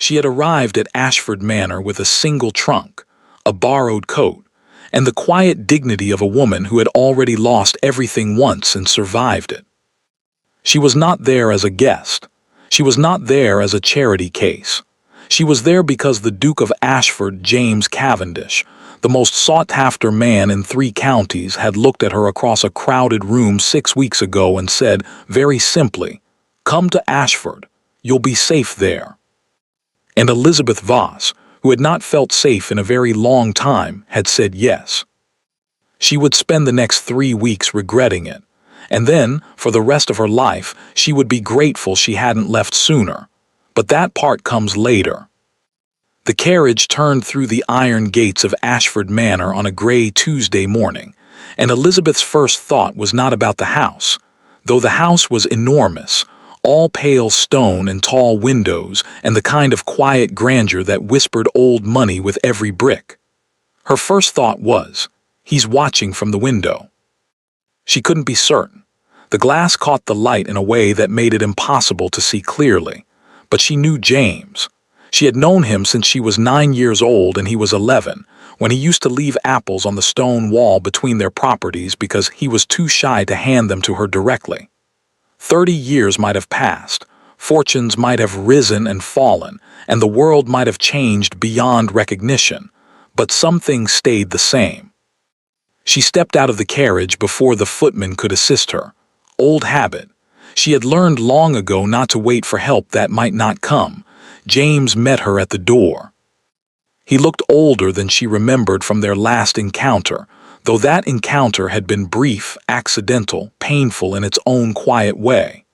She had arrived at Ashford Manor with a single trunk, a borrowed coat, and the quiet dignity of a woman who had already lost everything once and survived it. She was not there as a guest. She was not there as a charity case. She was there because the Duke of Ashford, James Cavendish, the most sought-after man in 3 counties, had looked at her across a crowded room 6 weeks ago and said, very simply, "Come to Ashford. You'll be safe there." And Elizabeth Voss, who had not felt safe in a very long time, had said yes. She would spend the next 3 weeks regretting it, and then, for the rest of her life, she would be grateful she hadn't left sooner. But that part comes later. The carriage turned through the iron gates of Ashford Manor on a grey Tuesday morning, and Elizabeth's first thought was not about the house, though the house was enormous, all pale stone and tall windows and the kind of quiet grandeur that whispered old money with every brick. Her first thought was, "He's watching from the window." She couldn't be certain. The glass caught the light in a way that made it impossible to see clearly, but she knew James. She had known him since she was 9 years old and he was 11, when he used to leave apples on the stone wall between their properties because he was too shy to hand them to her directly. 30 years might have passed, fortunes might have risen and fallen, and the world might have changed beyond recognition, but some things stayed the same. She stepped out of the carriage before the footman could assist her. Old habit. She had learned long ago not to wait for help that might not come. James met her at the door. He looked older than she remembered from their last encounter, though that encounter had been brief, accidental, painful in its own quiet way.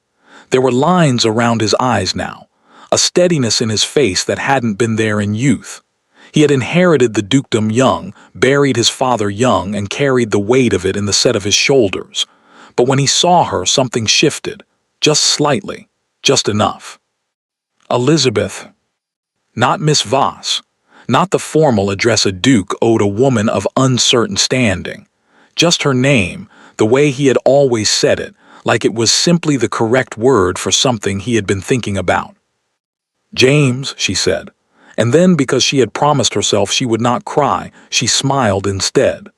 There were lines around his eyes now, a steadiness in his face that hadn't been there in youth. He had inherited the dukedom young, buried his father young, and carried the weight of it in the set of his shoulders. But when he saw her, something shifted, just slightly, just enough. Elizabeth. Not Miss Voss. Not the formal address a duke owed a woman of uncertain standing. Just her name, the way he had always said it, like it was simply the correct word for something he had been thinking about. "James," she said, and then because she had promised herself she would not cry, she smiled instead.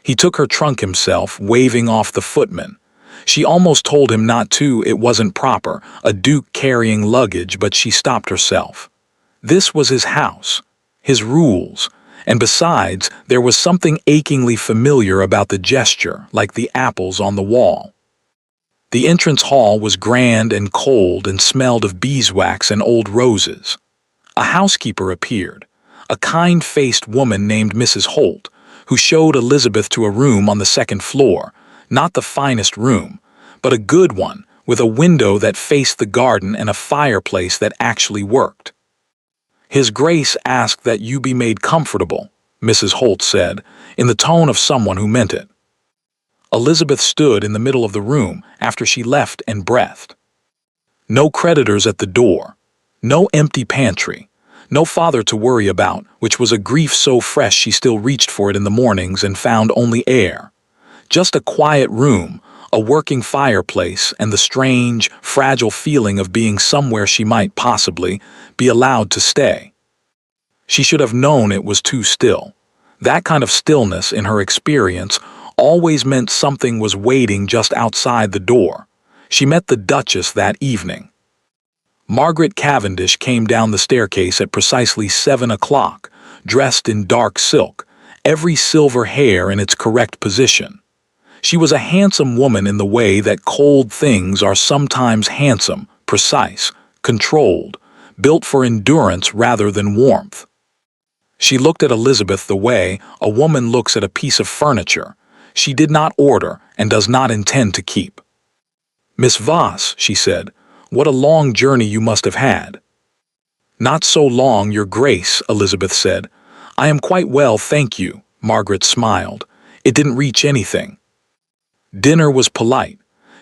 He took her trunk himself, waving off the footman. She almost told him not to, it wasn't proper, a duke carrying luggage, but she stopped herself. This was his house, his rules, and besides, there was something achingly familiar about the gesture, like the apples on the wall. The entrance hall was grand and cold and smelled of beeswax and old roses. A housekeeper appeared, a kind-faced woman named Mrs. Holt, who showed Elizabeth to a room on the 2nd floor, not the finest room, but a good one, with a window that faced the garden and a fireplace that actually worked. "His Grace asked that you be made comfortable," Mrs. Holt said, in the tone of someone who meant it. Elizabeth stood in the middle of the room after she left and breathed. No creditors at the door, no empty pantry, no father to worry about, which was a grief so fresh she still reached for it in the mornings and found only air. Just a quiet room, a working fireplace, and the strange, fragile feeling of being somewhere she might possibly be allowed to stay. She should have known it was too still. That kind of stillness, in her experience, always meant something was waiting just outside the door. She met the Duchess that evening. Margaret Cavendish came down the staircase at precisely 7 o'clock, dressed in dark silk, every silver hair in its correct position. She was a handsome woman in the way that cold things are sometimes handsome, precise, controlled, built for endurance rather than warmth. She looked at Elizabeth the way a woman looks at a piece of furniture she did not order and does not intend to keep. "Miss Voss," she said, "what a long journey you must have had." "Not so long, Your Grace," Elizabeth said. "I am quite well, thank you," Margaret smiled. "It didn't reach anything." Dinner was polite.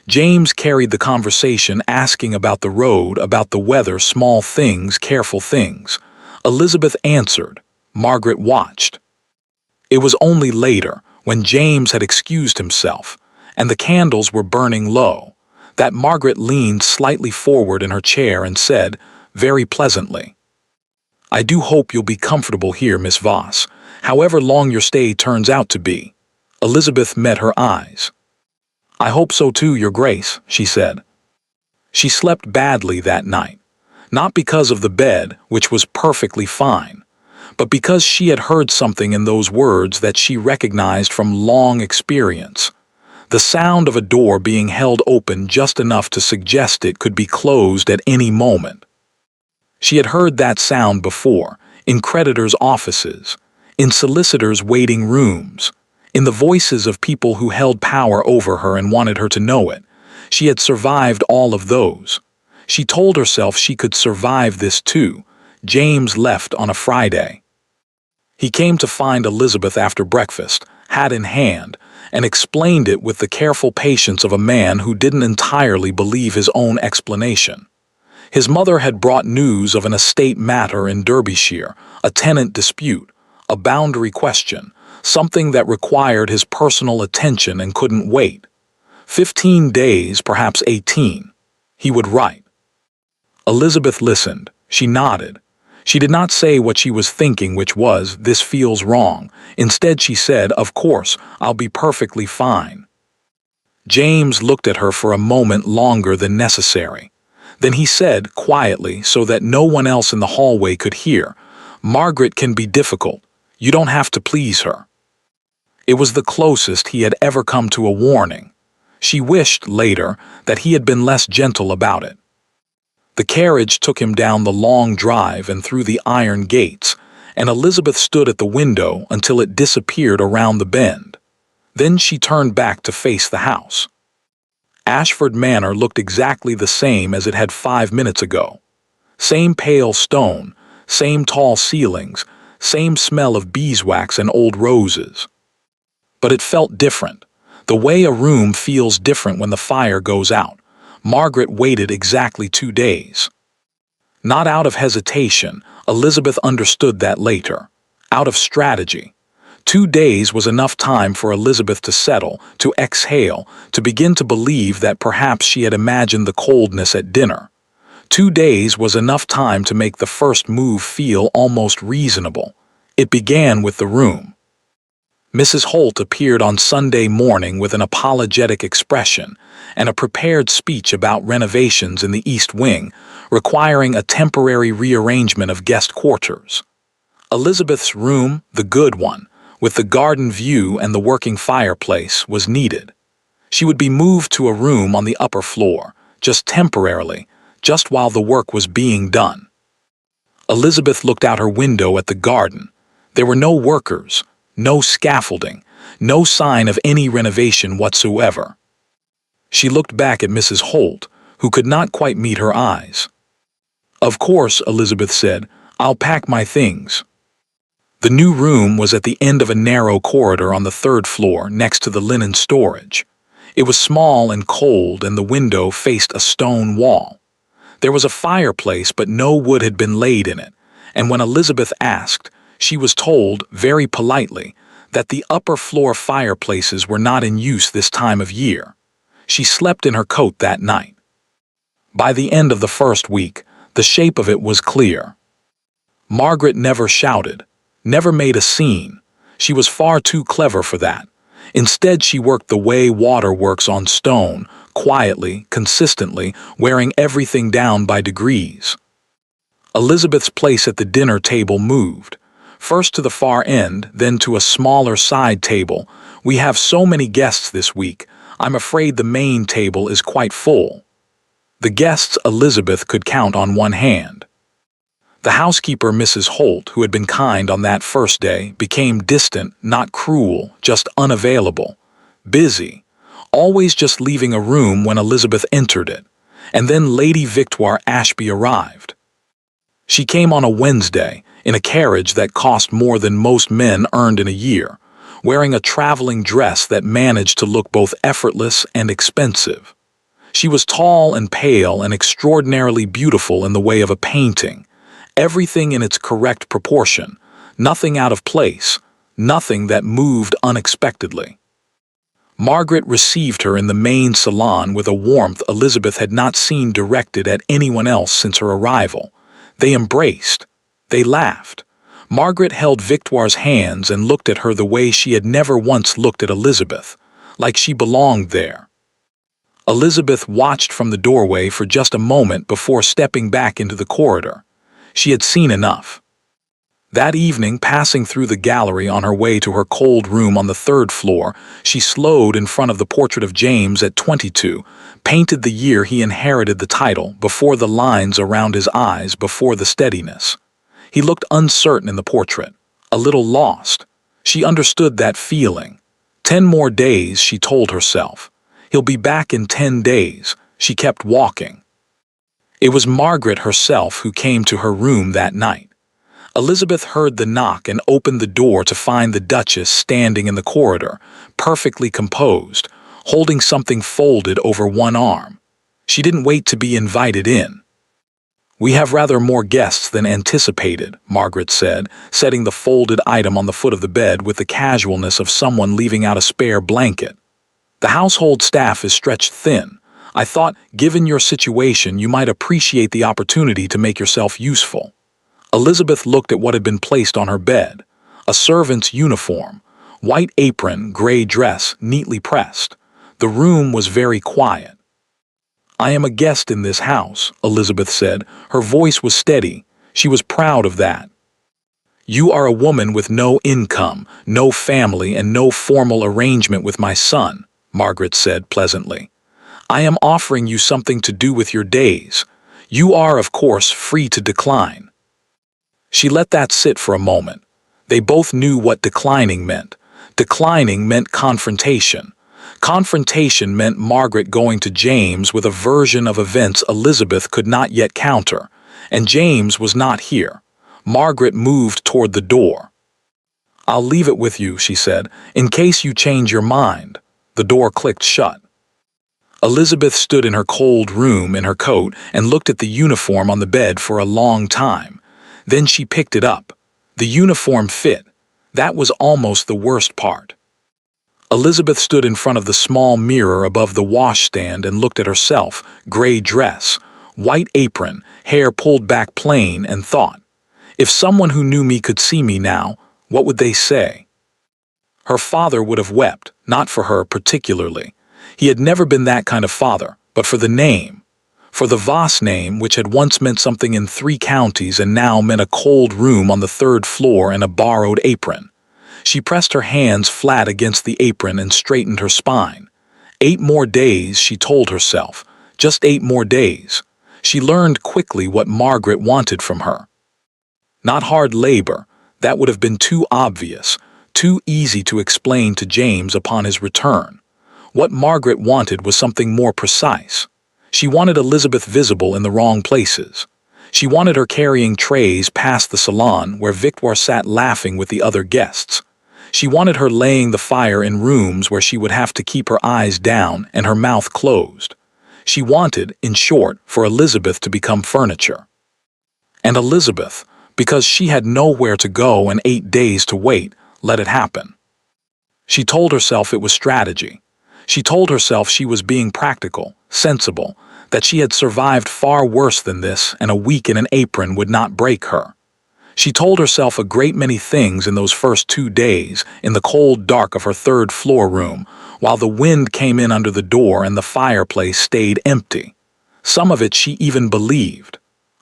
James carried the conversation, asking about the road, about the weather, small things, careful things. Elizabeth answered. Margaret watched. It was only later, when James had excused himself, and the candles were burning low, that Margaret leaned slightly forward in her chair and said, very pleasantly, "I do hope you'll be comfortable here, Miss Voss, however long your stay turns out to be." Elizabeth met her eyes. "I hope so too, Your Grace," she said. She slept badly that night, not because of the bed, which was perfectly fine, but because she had heard something in those words that she recognized from long experience. The sound of a door being held open just enough to suggest it could be closed at any moment. She had heard that sound before, in creditors' offices, in solicitors' waiting rooms, in the voices of people who held power over her and wanted her to know it. She had survived all of those. She told herself she could survive this too. James left on a Friday. He came to find Elizabeth after breakfast, hat in hand, and explained it with the careful patience of a man who didn't entirely believe his own explanation. His mother had brought news of an estate matter in Derbyshire, a tenant dispute, a boundary question, something that required his personal attention and couldn't wait. 15 days, perhaps 18. He would write. Elizabeth listened. She nodded. She did not say what she was thinking, which was, "This feels wrong." Instead, she said, "Of course, I'll be perfectly fine." James looked at her for a moment longer than necessary. Then he said, quietly, so that no one else in the hallway could hear, "Margaret can be difficult. You don't have to please her." It was the closest he had ever come to a warning. She wished, later, that he had been less gentle about it. The carriage took him down the long drive and through the iron gates, and Elizabeth stood at the window until it disappeared around the bend. Then she turned back to face the house. Ashford Manor looked exactly the same as it had 5 minutes ago. Same pale stone, same tall ceilings, same smell of beeswax and old roses. But it felt different, the way a room feels different when the fire goes out. Margaret waited exactly 2 days. Not out of hesitation, Elizabeth understood that later. Out of strategy. 2 days was enough time for Elizabeth to settle, to exhale, to begin to believe that perhaps she had imagined the coldness at dinner. 2 days was enough time to make the first move feel almost reasonable. It began with the room. Mrs. Holt appeared on Sunday morning with an apologetic expression and a prepared speech about renovations in the East Wing, requiring a temporary rearrangement of guest quarters. Elizabeth's room, the good one, with the garden view and the working fireplace, was needed. She would be moved to a room on the upper floor, just temporarily, just while the work was being done. Elizabeth looked out her window at the garden. There were no workers, no scaffolding, no sign of any renovation whatsoever. She looked back at Mrs. Holt, who could not quite meet her eyes. "Of course," Elizabeth said, "I'll pack my things." The new room was at the end of a narrow corridor on the 3rd floor next to the linen storage. It was small and cold, and the window faced a stone wall. There was a fireplace, but no wood had been laid in it, and when Elizabeth asked, she was told, very politely, that the upper floor fireplaces were not in use this time of year. She slept in her coat that night. By the end of the first week, the shape of it was clear. Margaret never shouted, never made a scene. She was far too clever for that. Instead, she worked the way water works on stone, quietly, consistently, wearing everything down by degrees. Elizabeth's place at the dinner table moved. First to the far end, then to a smaller side table. "We have so many guests this week. I'm afraid the main table is quite full." The guests Elizabeth could count on one hand. The housekeeper, Mrs. Holt, who had been kind on that first day, became distant, not cruel, just unavailable. Busy. Always just leaving a room when Elizabeth entered it. And then Lady Victoire Ashby arrived. She came on a Wednesday, in a carriage that cost more than most men earned in a year, wearing a traveling dress that managed to look both effortless and expensive. She was tall and pale and extraordinarily beautiful in the way of a painting, everything in its correct proportion, nothing out of place, nothing that moved unexpectedly. Margaret received her in the main salon with a warmth Elizabeth had not seen directed at anyone else since her arrival. They embraced. They laughed. Margaret held Victoire's hands and looked at her the way she had never once looked at Elizabeth, like she belonged there. Elizabeth watched from the doorway for just a moment before stepping back into the corridor. She had seen enough. That evening, passing through the gallery on her way to her cold room on the third floor, she slowed in front of the portrait of James at 22, painted the year he inherited the title, before the lines around his eyes, before the steadiness. He looked uncertain in the portrait, a little lost. She understood that feeling. 10 more days, she told herself. He'll be back in 10 days. She kept walking. It was Margaret herself who came to her room that night. Elizabeth heard the knock and opened the door to find the Duchess standing in the corridor, perfectly composed, holding something folded over one arm. She didn't wait to be invited in. "We have rather more guests than anticipated," Margaret said, setting the folded item on the foot of the bed with the casualness of someone leaving out a spare blanket. "The household staff is stretched thin. I thought, given your situation, you might appreciate the opportunity to make yourself useful." Elizabeth looked at what had been placed on her bed. A servant's uniform, white apron, gray dress, neatly pressed. The room was very quiet. "I am a guest in this house," Elizabeth said. Her voice was steady. She was proud of that. "You are a woman with no income, no family, and no formal arrangement with my son," Margaret said pleasantly. "I am offering you something to do with your days. You are, of course, free to decline." She let that sit for a moment. They both knew what declining meant. Declining meant confrontation. Confrontation meant Margaret going to James with a version of events Elizabeth could not yet counter, and James was not here. Margaret moved toward the door. "I'll leave it with you," she said, "in case you change your mind." The door clicked shut. Elizabeth stood in her cold room in her coat and looked at the uniform on the bed for a long time. Then she picked it up. The uniform fit. That was almost the worst part. Elizabeth stood in front of the small mirror above the washstand and looked at herself, gray dress, white apron, hair pulled back plain, and thought, if someone who knew me could see me now, what would they say? Her father would have wept, not for her particularly. He had never been that kind of father, but for the name. For the Voss name, which had once meant something in 3 counties and now meant a cold room on the 3rd floor and a borrowed apron. She pressed her hands flat against the apron and straightened her spine. 8 more days, she told herself. Just 8 more days. She learned quickly what Margaret wanted from her. Not hard labor. That would have been too obvious, too easy to explain to James upon his return. What Margaret wanted was something more precise. She wanted Elizabeth visible in the wrong places. She wanted her carrying trays past the salon where Victoire sat laughing with the other guests. She wanted her laying the fire in rooms where she would have to keep her eyes down and her mouth closed. She wanted, in short, for Elizabeth to become furniture. And Elizabeth, because she had nowhere to go and 8 days to wait, let it happen. She told herself it was strategy. She told herself she was being practical, sensible, that she had survived far worse than this and a week in an apron would not break her. She told herself a great many things in those first 2 days in the cold dark of her 3rd floor room, while the wind came in under the door and the fireplace stayed empty. Some of it she even believed.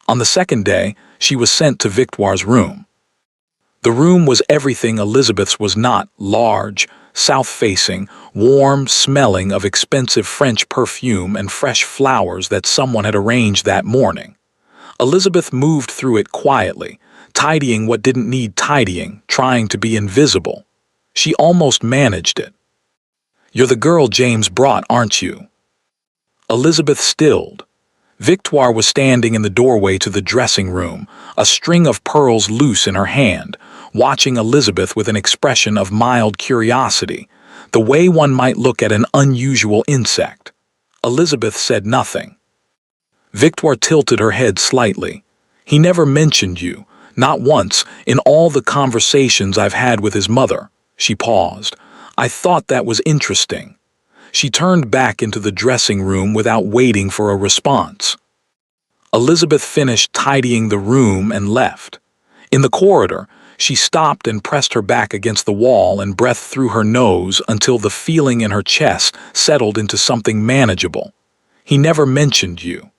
On the 2nd day, she was sent to Victoire's room. The room was everything Elizabeth's was not: large, south-facing, warm, smelling of expensive French perfume and fresh flowers that someone had arranged that morning. Elizabeth moved through it quietly, tidying what didn't need tidying, trying to be invisible. She almost managed it. "You're the girl James brought, aren't you?" Elizabeth stilled. Victoire was standing in the doorway to the dressing room, a string of pearls loose in her hand, watching Elizabeth with an expression of mild curiosity, the way one might look at an unusual insect. Elizabeth said nothing. Victoire tilted her head slightly. "He never mentioned you. Not once, in all the conversations I've had with his mother." She paused. "I thought that was interesting." She turned back into the dressing room without waiting for a response. Elizabeth finished tidying the room and left. In the corridor, she stopped and pressed her back against the wall and breathed through her nose until the feeling in her chest settled into something manageable. He never mentioned you.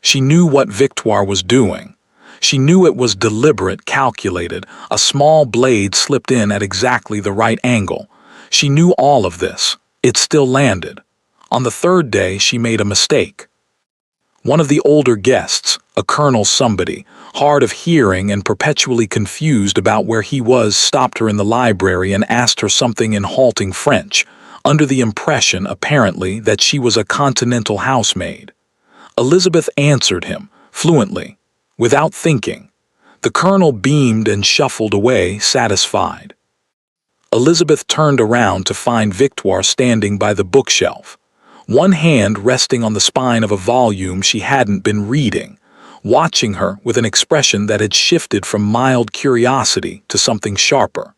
She knew what Victoire was doing. She knew it was deliberate, calculated, a small blade slipped in at exactly the right angle. She knew all of this. It still landed. On the third day, she made a mistake. One of the older guests, a Colonel somebody, hard of hearing and perpetually confused about where he was, stopped her in the library and asked her something in halting French, under the impression, apparently, that she was a continental housemaid. Elizabeth answered him, fluently, without thinking. The Colonel beamed and shuffled away, satisfied. Elizabeth turned around to find Victoire standing by the bookshelf, one hand resting on the spine of a volume she hadn't been reading, watching her with an expression that had shifted from mild curiosity to something sharper.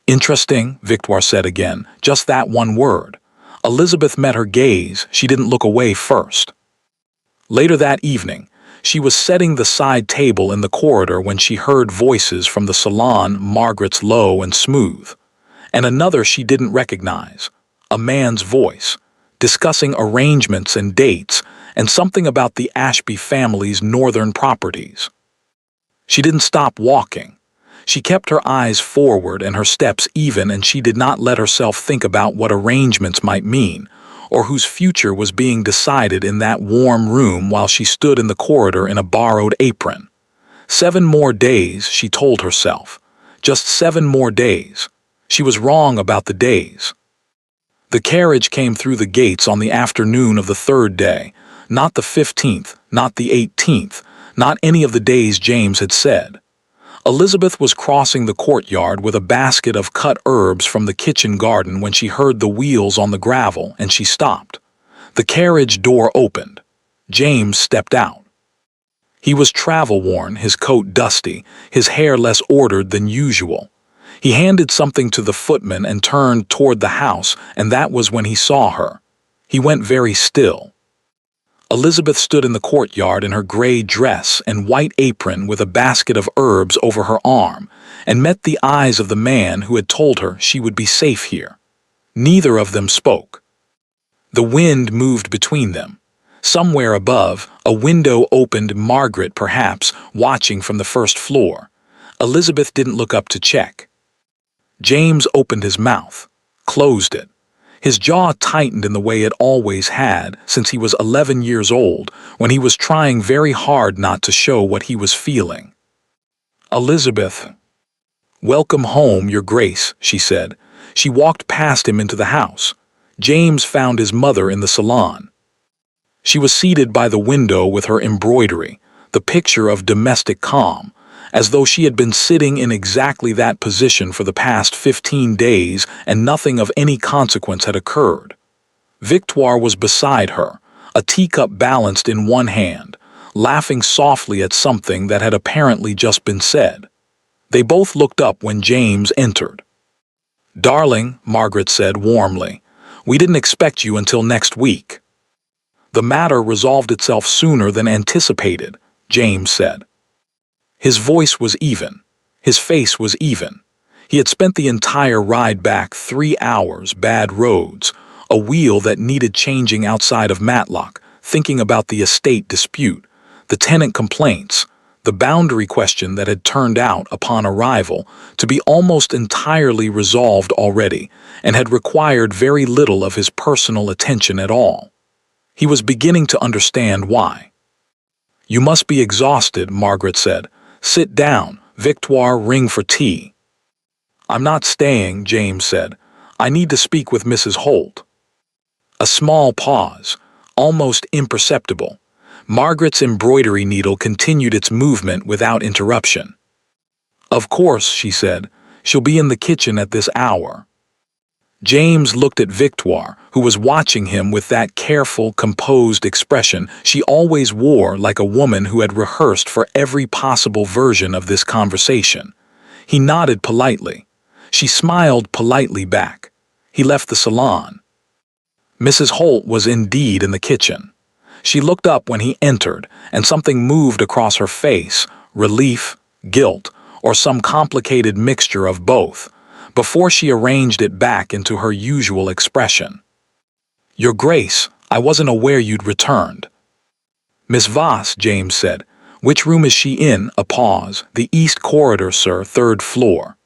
"Interesting," Victoire said again, just that one word. Elizabeth met her gaze. She didn't look away first. Later that evening, she was setting the side table in the corridor when she heard voices from the salon, Margaret's low and smooth, and another she didn't recognize, a man's voice, discussing arrangements and dates, and something about the Ashby family's northern properties. She didn't stop walking. She kept her eyes forward and her steps even, and she did not let herself think about what arrangements might mean, or whose future was being decided in that warm room while she stood in the corridor in a borrowed apron. 7 more days, she told herself. Just 7 more days. She was wrong about the days. The carriage came through the gates on the afternoon of the 3rd day, not the 15th, not the 18th, not any of the days James had said. Elizabeth was crossing the courtyard with a basket of cut herbs from the kitchen garden when she heard the wheels on the gravel, and she stopped. The carriage door opened. James stepped out. He was travel-worn, his coat dusty, his hair less ordered than usual. He handed something to the footman and turned toward the house, and that was when he saw her. He went very still. Elizabeth stood in the courtyard in her gray dress and white apron with a basket of herbs over her arm, and met the eyes of the man who had told her she would be safe here. Neither of them spoke. The wind moved between them. Somewhere above, a window opened, Margaret, perhaps, watching from the first floor. Elizabeth didn't look up to check. James opened his mouth, closed it. His jaw tightened in the way it always had since he was 11 years old, when he was trying very hard not to show what he was feeling. "Elizabeth." "Welcome home, Your Grace," she said. She walked past him into the house. James found his mother in the salon. She was seated by the window with her embroidery, the picture of domestic calm, as though she had been sitting in exactly that position for the past 15 days and nothing of any consequence had occurred. Victoire was beside her, a teacup balanced in one hand, laughing softly at something that had apparently just been said. They both looked up when James entered. "Darling," Margaret said warmly, "we didn't expect you until next week." "The matter resolved itself sooner than anticipated," James said. His voice was even. His face was even. He had spent the entire ride back 3 hours, bad roads, a wheel that needed changing outside of Matlock, thinking about the estate dispute, the tenant complaints, the boundary question that had turned out, upon arrival, to be almost entirely resolved already, and had required very little of his personal attention at all. He was beginning to understand why. "You must be exhausted," Margaret said. "Sit down. Victoire, ring for tea." "I'm not staying," James said. "I need to speak with Mrs. Holt." A small pause, almost imperceptible. Margaret's embroidery needle continued its movement without interruption. "Of course," she said. "She'll be in the kitchen at this hour." James looked at Victoire, who was watching him with that careful, composed expression she always wore, like a woman who had rehearsed for every possible version of this conversation. He nodded politely. She smiled politely back. He left the salon. Mrs. Holt was indeed in the kitchen. She looked up when he entered, and something moved across her face, relief, guilt, or some complicated mixture of both, before she arranged it back into her usual expression. "Your Grace, I wasn't aware you'd returned." "Miss Voss," James said. "Which room is she in?" A pause. "The east corridor, sir, third floor."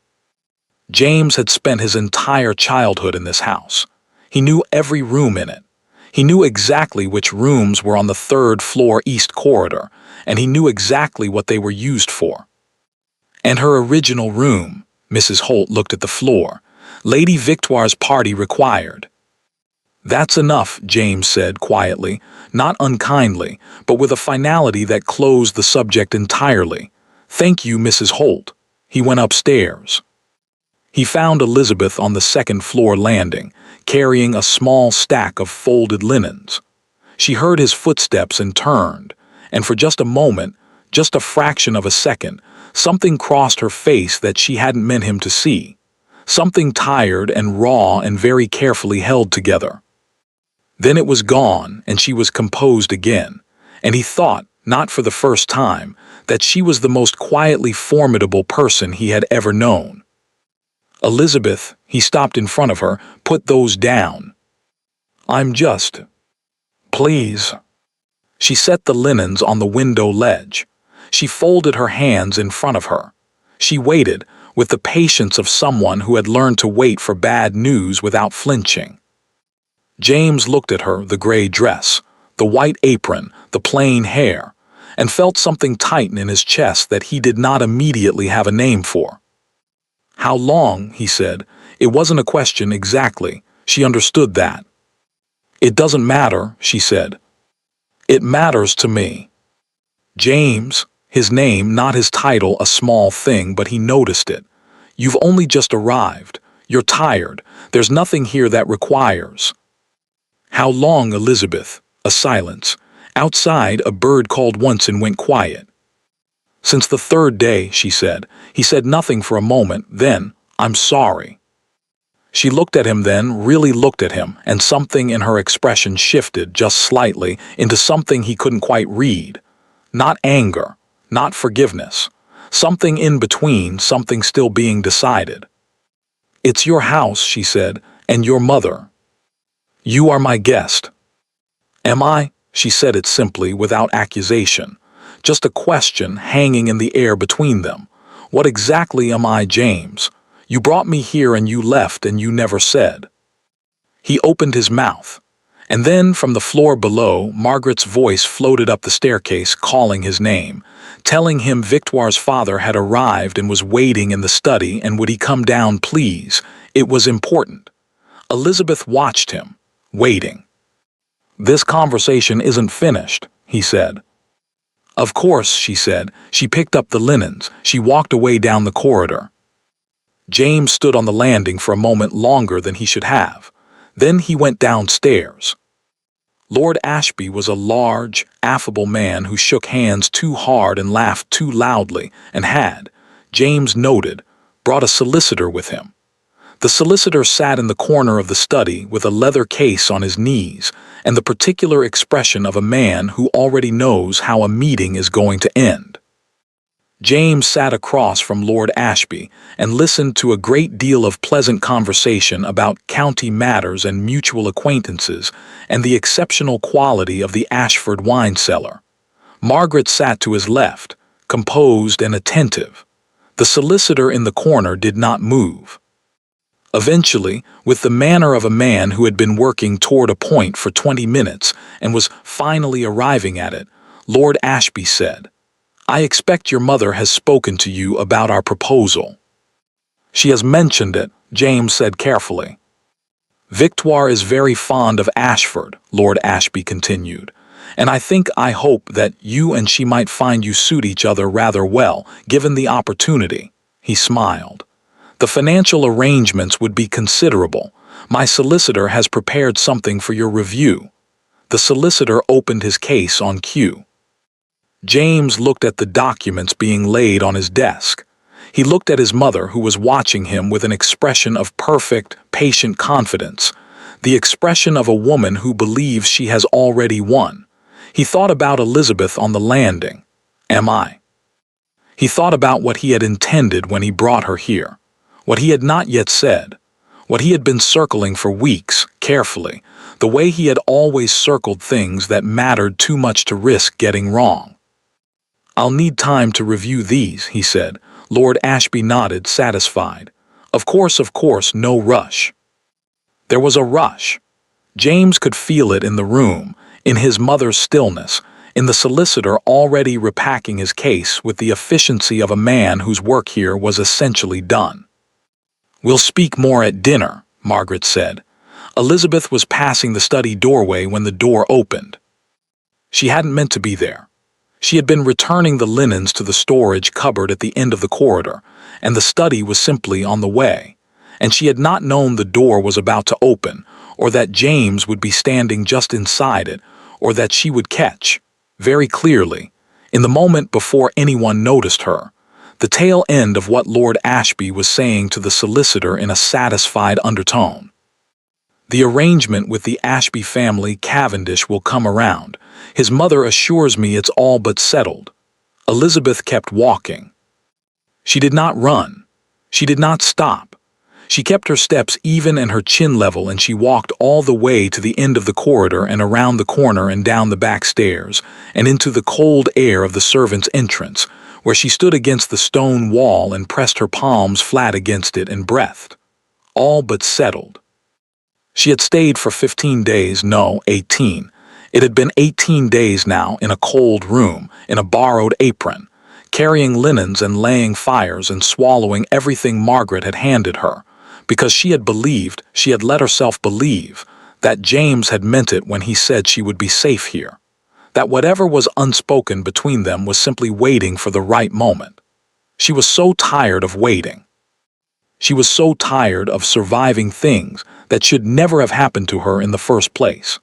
James had spent his entire childhood in this house. He knew every room in it. He knew exactly which rooms were on the third floor east corridor, and he knew exactly what they were used for. "And her original room," Mrs. Holt looked at the floor. "Lady Victoire's party required." "That's enough," James said quietly, not unkindly, but with a finality that closed the subject entirely. "Thank you, Mrs. Holt." He went upstairs. He found Elizabeth on the second-floor landing, carrying a small stack of folded linens. She heard his footsteps and turned, and for just a moment, just a fraction of a second, something crossed her face that she hadn't meant him to see. Something tired and raw and very carefully held together. Then it was gone, and she was composed again, and he thought, not for the first time, that she was the most quietly formidable person he had ever known. "Elizabeth," he stopped in front of her, "put those down." "I'm just... please." She set the linens on the window ledge. She folded her hands in front of her. She waited, with the patience of someone who had learned to wait for bad news without flinching. James looked at her, the gray dress, the white apron, the plain hair, and felt something tighten in his chest that he did not immediately have a name for. "How long?" he said. It wasn't a question exactly. She understood that. "It doesn't matter," she said. "It matters to me." James, his name, not his title, a small thing, but he noticed it. "You've only just arrived. You're tired. There's nothing here that requires." "How long, Elizabeth?" A silence. Outside, a bird called once and went quiet. "Since the third day," she said. He said nothing for a moment, then, "I'm sorry." She looked at him then, really looked at him, and something in her expression shifted just slightly into something he couldn't quite read. Not anger, not forgiveness. Something in between, something still being decided. "It's your house," she said, "and your mother. You are my guest." "Am I?" She said it simply, without accusation. Just a question hanging in the air between them. "What exactly am I, James? You brought me here and you left and you never said." He opened his mouth. And then, from the floor below, Margaret's voice floated up the staircase, calling his name, telling him Victoire's father had arrived and was waiting in the study, and would he come down, please? It was important. Elizabeth watched him, waiting. "This conversation isn't finished," he said. "Of course," she said. She picked up the linens. She walked away down the corridor. James stood on the landing for a moment longer than he should have. Then he went downstairs. Lord Ashby was a large, affable man who shook hands too hard and laughed too loudly, and had, James noted, brought a solicitor with him. The solicitor sat in the corner of the study with a leather case on his knees and the particular expression of a man who already knows how a meeting is going to end. James sat across from Lord Ashby and listened to a great deal of pleasant conversation about county matters and mutual acquaintances and the exceptional quality of the Ashford wine cellar. Margaret sat to his left, composed and attentive. The solicitor in the corner did not move. Eventually, with the manner of a man who had been working toward a point for 20 minutes and was finally arriving at it, Lord Ashby said, "I expect your mother has spoken to you about our proposal." "She has mentioned it," James said carefully. "Victoire is very fond of Ashford," Lord Ashby continued, "and I hope that you and she might find you suit each other rather well, given the opportunity." He smiled. "The financial arrangements would be considerable. My solicitor has prepared something for your review." The solicitor opened his case on cue. James looked at the documents being laid on his desk. He looked at his mother, who was watching him with an expression of perfect, patient confidence, the expression of a woman who believes she has already won. He thought about Elizabeth on the landing. "Am I?" He thought about what he had intended when he brought her here, what he had not yet said, what he had been circling for weeks, carefully, the way he had always circled things that mattered too much to risk getting wrong. "I'll need time to review these," he said. Lord Ashby nodded, satisfied. Of course, no rush." There was a rush. James could feel it in the room, in his mother's stillness, in the solicitor already repacking his case with the efficiency of a man whose work here was essentially done. "We'll speak more at dinner," Margaret said. Elizabeth was passing the study doorway when the door opened. She hadn't meant to be there. She had been returning the linens to the storage cupboard at the end of the corridor, and the study was simply on the way, and she had not known the door was about to open, or that James would be standing just inside it, or that she would catch, very clearly, in the moment before anyone noticed her, the tail end of what Lord Ashby was saying to the solicitor in a satisfied undertone. "The arrangement with the Ashby family Cavendish will come around. His mother assures me it's all but settled." Elizabeth kept walking. She did not run. She did not stop. She kept her steps even and her chin level, and she walked all the way to the end of the corridor and around the corner and down the back stairs and into the cold air of the servants' entrance, where she stood against the stone wall and pressed her palms flat against it and breathed. All but settled. She had stayed for 15 days, no, 18. It had been 18 days now in a cold room, in a borrowed apron, carrying linens and laying fires and swallowing everything Margaret had handed her, because she had let herself believe, that James had meant it when he said she would be safe here, that whatever was unspoken between them was simply waiting for the right moment. She was so tired of waiting. She was so tired of surviving things that should never have happened to her in the first place.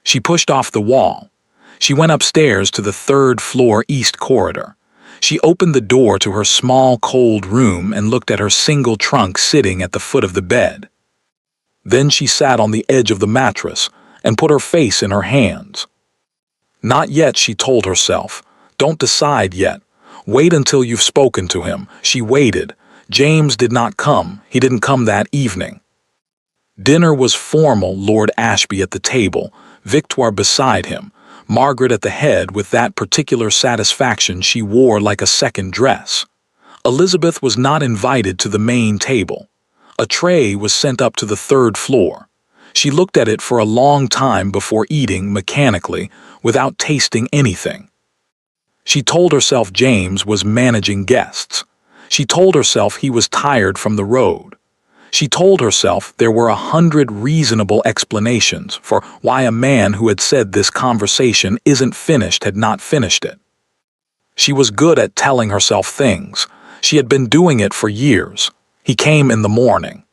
She pushed off the wall. She went upstairs to the third-floor east corridor. She opened the door to her small, cold room and looked at her single trunk sitting at the foot of the bed. Then she sat on the edge of the mattress and put her face in her hands. "Not yet," she told herself. "Don't decide yet. Wait until you've spoken to him." She waited. James did not come. He didn't come that evening. Dinner was formal, Lord Ashby at the table, Victoire beside him, Margaret at the head with that particular satisfaction she wore like a second dress. Elizabeth was not invited to the main table. A tray was sent up to the third floor. She looked at it for a long time before eating, mechanically, without tasting anything. She told herself James was managing guests. She told herself he was tired from the road. She told herself there were 100 reasonable explanations for why a man who had said this conversation isn't finished had not finished it. She was good at telling herself things. She had been doing it for years. He came in the morning.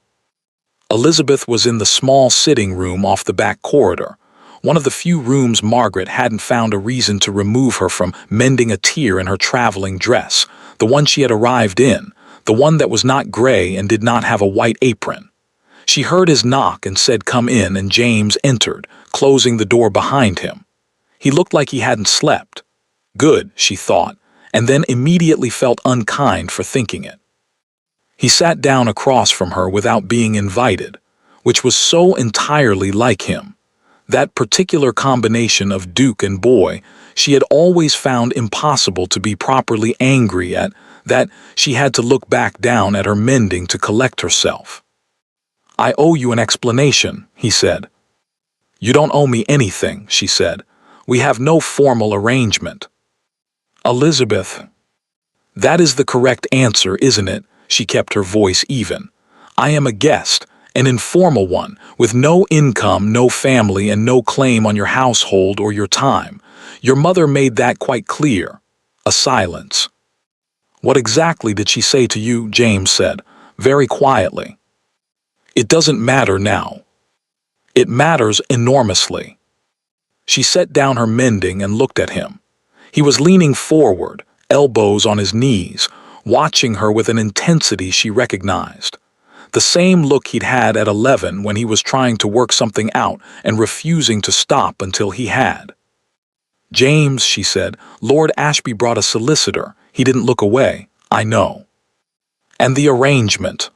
Elizabeth was in the small sitting room off the back corridor, one of the few rooms Margaret hadn't found a reason to remove her from mending a tear in her traveling dress, the one she had arrived in, the one that was not gray and did not have a white apron. She heard his knock and said, "Come in," and James entered, closing the door behind him. He looked like he hadn't slept. Good, she thought, and then immediately felt unkind for thinking it. He sat down across from her without being invited, which was so entirely like him. That particular combination of Duke and boy she had always found impossible to be properly angry at, that she had to look back down at her mending to collect herself. "I owe you an explanation," he said. "You don't owe me anything," she said. "We have no formal arrangement." "Elizabeth." "That is the correct answer, isn't it?" She kept her voice even. "I am a guest, an informal one, with no income, no family, and no claim on your household or your time. Your mother made that quite clear." A silence. "What exactly did she say to you?" James said, very quietly. "It doesn't matter now." "It matters enormously." She set down her mending and looked at him. He was leaning forward, elbows on his knees, watching her with an intensity she recognized. The same look he'd had at 11 when he was trying to work something out and refusing to stop until he had. "James," she said, "Lord Ashby brought a solicitor. He didn't look away. I know. And the arrangement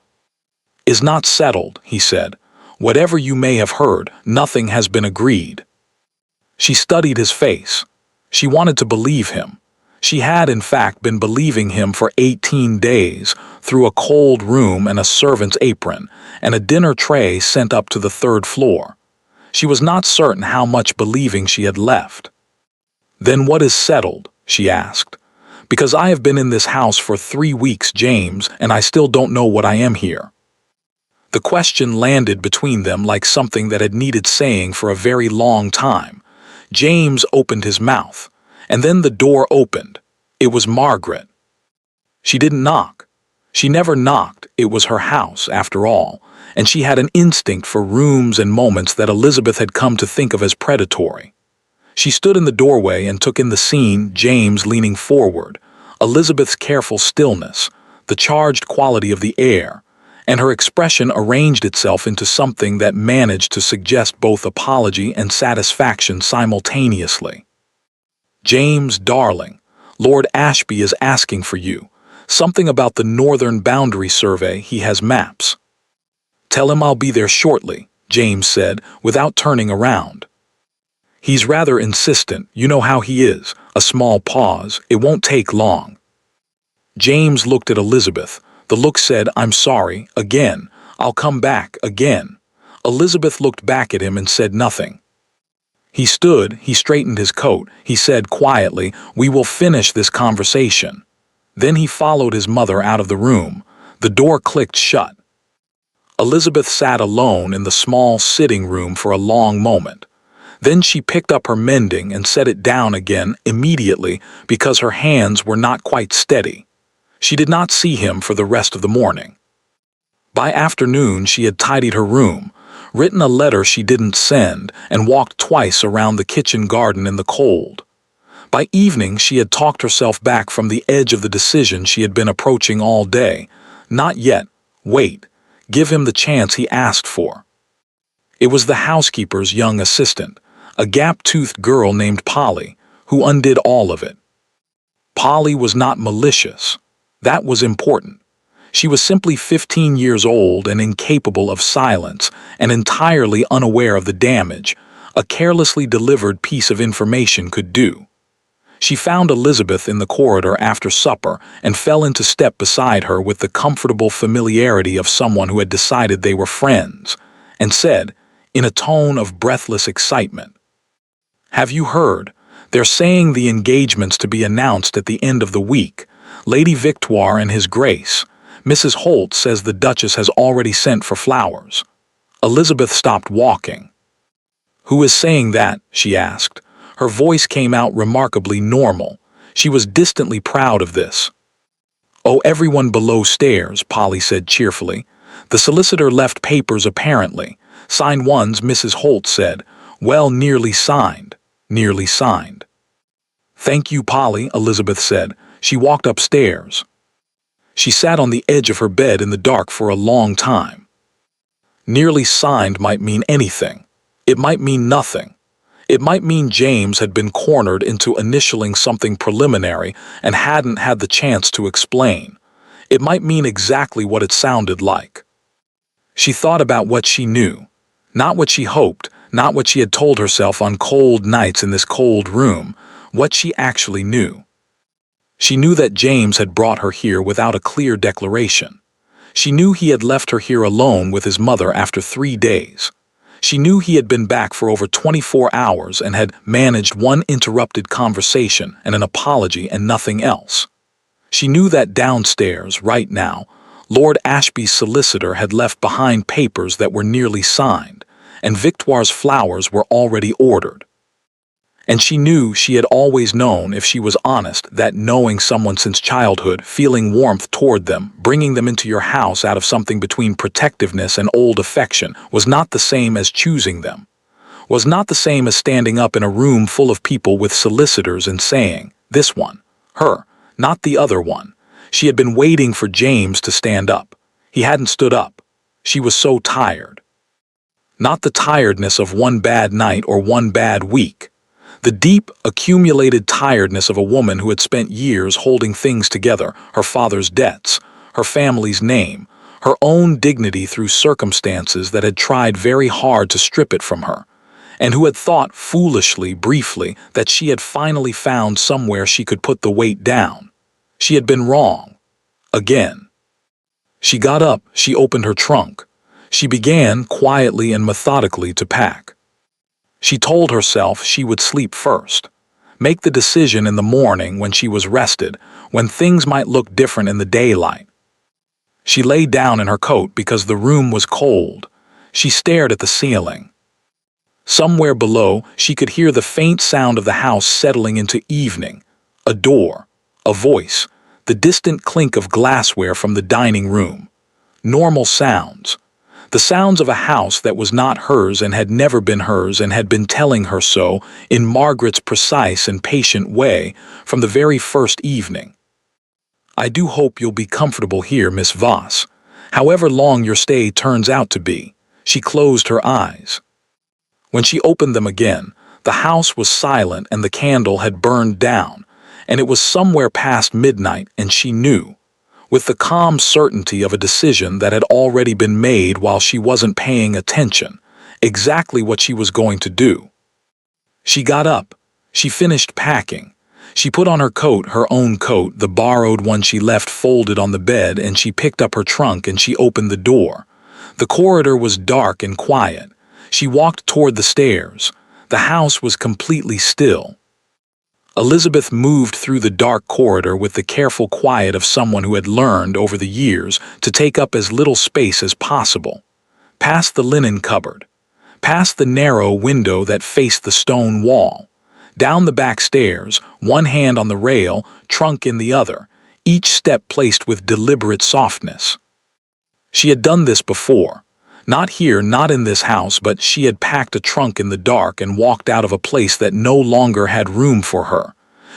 is not settled, he said. Whatever you may have heard, nothing has been agreed. She studied his face. She wanted to believe him. She had, in fact, been believing him for 18 days, through a cold room and a servant's apron, and a dinner tray sent up to the 3rd floor. She was not certain how much believing she had left. Then what is settled? She asked. Because I have been in this house for 3 weeks, James, and I still don't know what I am here. The question landed between them like something that had needed saying for a very long time. James opened his mouth, and then the door opened. It was Margaret. She didn't knock. She never knocked. It was her house, after all, and she had an instinct for rooms and moments that Elizabeth had come to think of as predatory. She stood in the doorway and took in the scene, James leaning forward, Elizabeth's careful stillness, the charged quality of the air, and her expression arranged itself into something that managed to suggest both apology and satisfaction simultaneously. James, darling, Lord Ashby is asking for you. Something about the northern boundary survey. He has maps. Tell him I'll be there shortly, James said, without turning around. He's rather insistent, you know how he is. A small pause. It won't take long. James looked at Elizabeth. The look said, I'm sorry, again. I'll come back, again. Elizabeth looked back at him and said nothing. He stood, he straightened his coat. He said quietly, we will finish this conversation. Then he followed his mother out of the room. The door clicked shut. Elizabeth sat alone in the small sitting room for a long moment. Then she picked up her mending and set it down again immediately because her hands were not quite steady. She did not see him for the rest of the morning. By afternoon she had tidied her room, written a letter she didn't send, and walked twice around the kitchen garden in the cold. By evening she had talked herself back from the edge of the decision she had been approaching all day. Not yet. Wait. Give him the chance he asked for. It was the housekeeper's young assistant, a gap-toothed girl named Polly, who undid all of it. Polly was not malicious. That was important. She was simply 15 years old and incapable of silence and entirely unaware of the damage a carelessly delivered piece of information could do. She found Elizabeth in the corridor after supper and fell into step beside her with the comfortable familiarity of someone who had decided they were friends, and said, in a tone of breathless excitement, Have you heard? They're saying the engagement's to be announced at the end of the week. Lady Victoire and His Grace. Mrs. Holt says the Duchess has already sent for flowers. Elizabeth stopped walking. Who is saying that? She asked. Her voice came out remarkably normal. She was distantly proud of this. Oh, everyone below stairs, Polly said cheerfully. The solicitor left papers apparently. Signed ones, Mrs. Holt said. Well, nearly signed. Nearly signed. Thank you, Polly, Elizabeth said. She walked upstairs. She sat on the edge of her bed in the dark for a long time. Nearly signed might mean anything. It might mean nothing. It might mean James had been cornered into initialing something preliminary and hadn't had the chance to explain. It might mean exactly what it sounded like. She thought about what she knew, not what she hoped, not what she had told herself on cold nights in this cold room, what she actually knew. She knew that James had brought her here without a clear declaration. She knew he had left her here alone with his mother after 3 days. She knew he had been back for over 24 hours and had managed one interrupted conversation and an apology and nothing else. She knew that downstairs, right now, Lord Ashby's solicitor had left behind papers that were nearly signed, and Victoire's flowers were already ordered. And she knew she had always known, if she was honest, that knowing someone since childhood, feeling warmth toward them, bringing them into your house out of something between protectiveness and old affection, was not the same as choosing them, was not the same as standing up in a room full of people with solicitors and saying, this one, her, not the other one. She had been waiting for James to stand up. He hadn't stood up. She was so tired. Not the tiredness of one bad night or one bad week. The deep, accumulated tiredness of a woman who had spent years holding things together, her father's debts, her family's name, her own dignity through circumstances that had tried very hard to strip it from her, and who had thought foolishly, briefly, that she had finally found somewhere she could put the weight down. She had been wrong. Again. She got up, she opened her trunk. She began, quietly and methodically, to pack. She told herself she would sleep first. Make the decision in the morning when she was rested, when things might look different in the daylight. She lay down in her coat because the room was cold. She stared at the ceiling. Somewhere below, she could hear the faint sound of the house settling into evening. A door, a voice, the distant clink of glassware from the dining room. Normal sounds. The sounds of a house that was not hers and had never been hers and had been telling her so in Margaret's precise and patient way from the very first evening. I do hope you'll be comfortable here, Miss Voss. However long your stay turns out to be. She closed her eyes. When she opened them again, the house was silent and the candle had burned down, and it was somewhere past midnight, and she knew, with the calm certainty of a decision that had already been made while she wasn't paying attention, exactly what she was going to do. She got up. She finished packing. She put on her coat, her own coat, the borrowed one she left folded on the bed, and she picked up her trunk and she opened the door. The corridor was dark and quiet. She walked toward the stairs. The house was completely still. Elizabeth moved through the dark corridor with the careful quiet of someone who had learned over the years to take up as little space as possible. Past the linen cupboard. Past the narrow window that faced the stone wall. Down the back stairs, one hand on the rail, trunk in the other, each step placed with deliberate softness. She had done this before. Not here, not in this house, but she had packed a trunk in the dark and walked out of a place that no longer had room for her.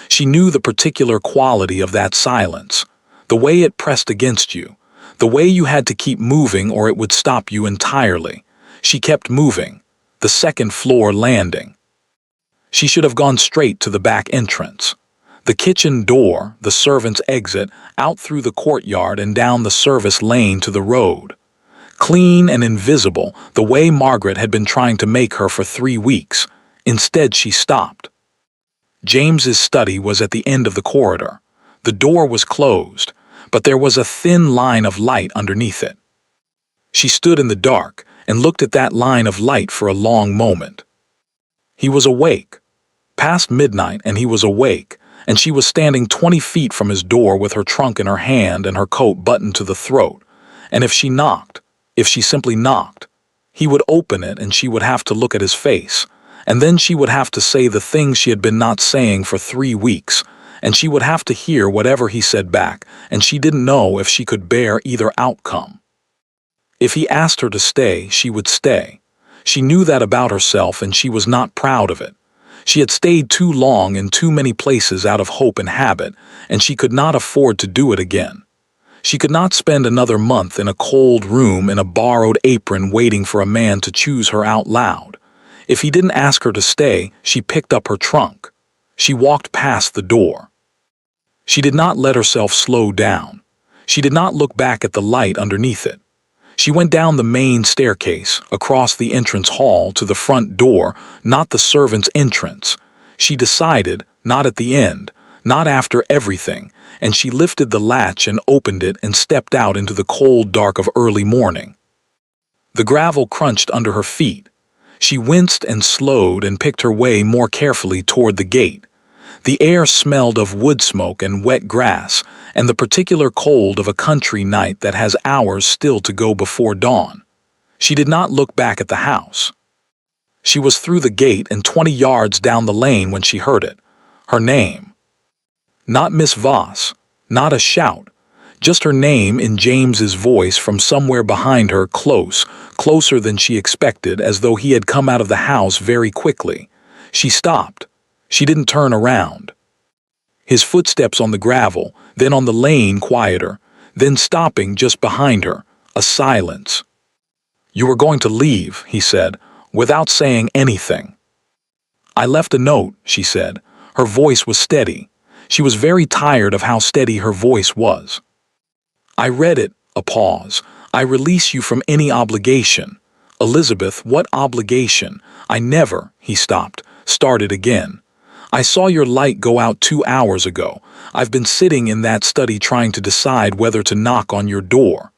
She knew the particular quality of that silence, the way it pressed against you, the way you had to keep moving or it would stop you entirely. She kept moving, the second floor landing. She should have gone straight to the back entrance. The kitchen door, the servant's exit, out through the courtyard and down the service lane to the road. Clean and invisible, the way Margaret had been trying to make her for 3 weeks. Instead, she stopped. James's study was at the end of the corridor. The door was closed, but there was a thin line of light underneath it. She stood in the dark and looked at that line of light for a long moment. He was awake. Past midnight, and he was awake, and she was standing 20 feet from his door with her trunk in her hand and her coat buttoned to the throat. And if she knocked, if she simply knocked, he would open it and she would have to look at his face, and then she would have to say the things she had been not saying for 3 weeks, and she would have to hear whatever he said back, and she didn't know if she could bear either outcome. If he asked her to stay, she would stay. She knew that about herself and she was not proud of it. She had stayed too long in too many places out of hope and habit, and she could not afford to do it again. She could not spend another month in a cold room in a borrowed apron waiting for a man to choose her out loud. If he didn't ask her to stay, she picked up her trunk. She walked past the door. She did not let herself slow down. She did not look back at the light underneath it. She went down the main staircase, across the entrance hall to the front door, not the servant's entrance. She decided, not at the end, not after everything, and she lifted the latch and opened it and stepped out into the cold dark of early morning. The gravel crunched under her feet. She winced and slowed and picked her way more carefully toward the gate. The air smelled of wood smoke and wet grass, and the particular cold of a country night that has hours still to go before dawn. She did not look back at the house. She was through the gate and 20 yards down the lane when she heard it. Her name. Not Miss Voss, not a shout, just her name in James's voice from somewhere behind her, closer than she expected, as though he had come out of the house very quickly. She stopped. She didn't turn around. His footsteps on the gravel, then on the lane quieter, then stopping just behind her, a silence. "You were going to leave," he said, without saying anything. "I left a note," she said. Her voice was steady. She was very tired of how steady her voice was. "I read it." A pause. "I release you from any obligation." "Elizabeth, what obligation?" "I never," he stopped, started again. "I saw your light go out 2 hours ago. I've been sitting in that study trying to decide whether to knock on your door."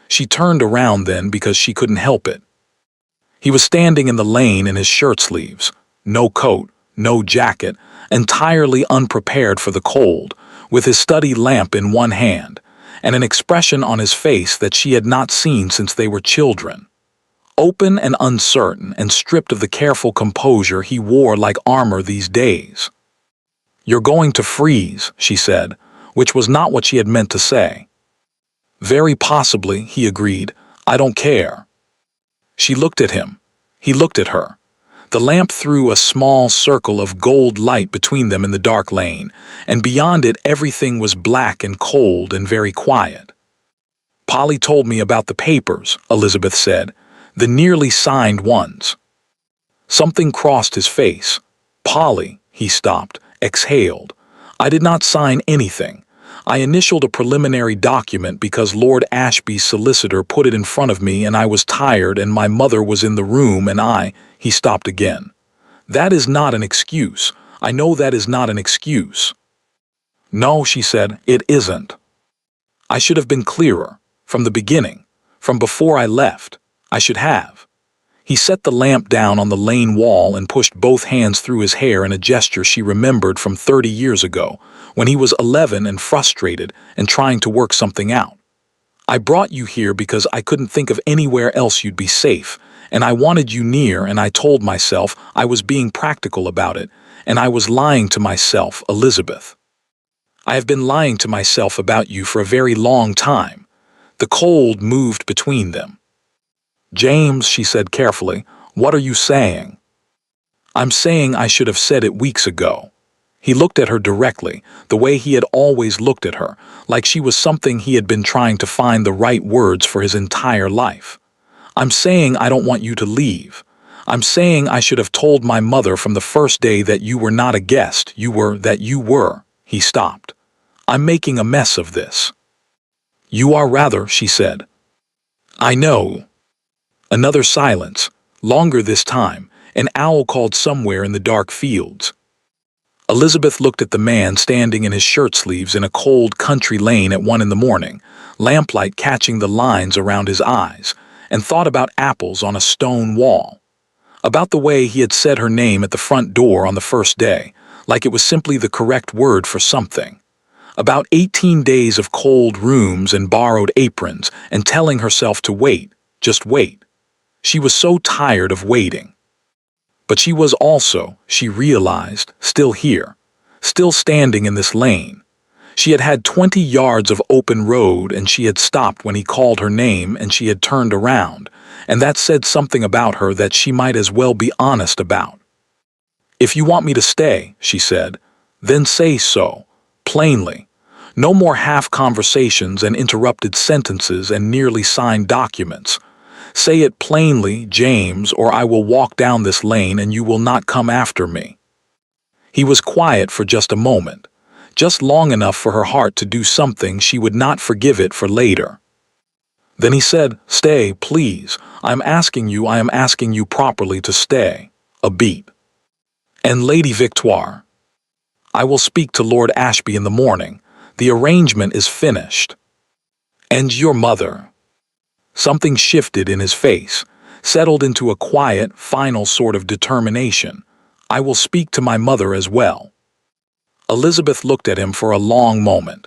She turned around then because she couldn't help it. He was standing in the lane in his shirt sleeves. No coat, no jacket, entirely unprepared for the cold, with his study lamp in one hand, and an expression on his face that she had not seen since they were children. Open and uncertain and stripped of the careful composure he wore like armor these days. "You're going to freeze," she said, which was not what she had meant to say. "Very possibly," he agreed. "I don't care." She looked at him. He looked at her. The lamp threw a small circle of gold light between them in the dark lane, and beyond it everything was black and cold and very quiet. "Polly told me about the papers," Elizabeth said, "the nearly signed ones." Something crossed his face. "Polly," he stopped, exhaled. "I did not sign anything. I initialed a preliminary document because Lord Ashby's solicitor put it in front of me and I was tired and my mother was in the room and He stopped again. "That is not an excuse. I know that is not an excuse." "No," she said, "it isn't. I should have been clearer. From the beginning. From before I left. I should have." He set the lamp down on the lane wall and pushed both hands through his hair in a gesture she remembered from 30 years ago, when he was 11 and frustrated and trying to work something out. "I brought you here because I couldn't think of anywhere else you'd be safe, and I wanted you near, and I told myself I was being practical about it, and I was lying to myself, Elizabeth. I have been lying to myself about you for a very long time." The cold moved between them. "James," she said carefully, "what are you saying?" "I'm saying I should have said it weeks ago." He looked at her directly, the way he had always looked at her, like she was something he had been trying to find the right words for his entire life. "I'm saying I don't want you to leave. I'm saying I should have told my mother from the first day that you were not a guest, that you were." He stopped. "I'm making a mess of this." "You are rather," she said. "I know." Another silence, longer this time. An owl called somewhere in the dark fields. Elizabeth looked at the man standing in his shirt sleeves in a cold country lane at 1 in the morning, lamplight catching the lines around his eyes, and thought about apples on a stone wall. About the way he had said her name at the front door on the first day, like it was simply the correct word for something. About 18 days of cold rooms and borrowed aprons, and telling herself to wait, just wait. She was so tired of waiting. But she was also, she realized, still here, still standing in this lane. She had had 20 yards of open road and she had stopped when he called her name and she had turned around, and that said something about her that she might as well be honest about. "If you want me to stay," she said, "then say so, plainly. No more half conversations and interrupted sentences and nearly signed documents. Say it plainly, James, or I will walk down this lane and you will not come after me." He was quiet for just a moment, just long enough for her heart to do something she would not forgive it for later. Then he said, "Stay, please. I am asking you properly to stay." A beat. "And Lady Victoire?" "I will speak to Lord Ashby in the morning. The arrangement is finished." "And your mother?" Something shifted in his face, settled into a quiet, final sort of determination. "I will speak to my mother as well." Elizabeth looked at him for a long moment.